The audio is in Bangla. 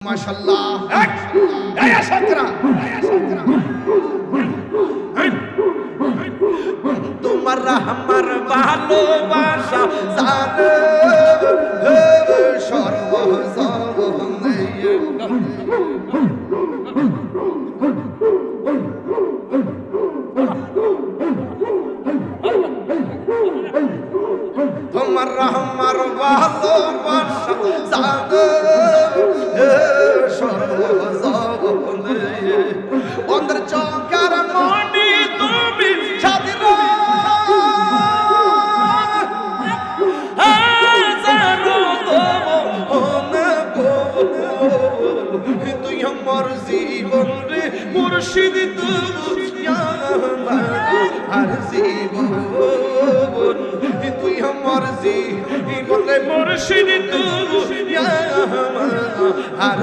মাশাআল্লাহ এই আশাকরা তোমার আমার ভালোবাসা জানে সর্বজনে তোমার আমার ভালোবাসা জানে সর্বজনে অন্তর চকার মনি তুমি ছাদির হাজারো মনে তুই আমার জীবন রে মুর্শিদ তুমি আর জীবন তুই আমার জীবন রে মুর্শিদ তুমি আর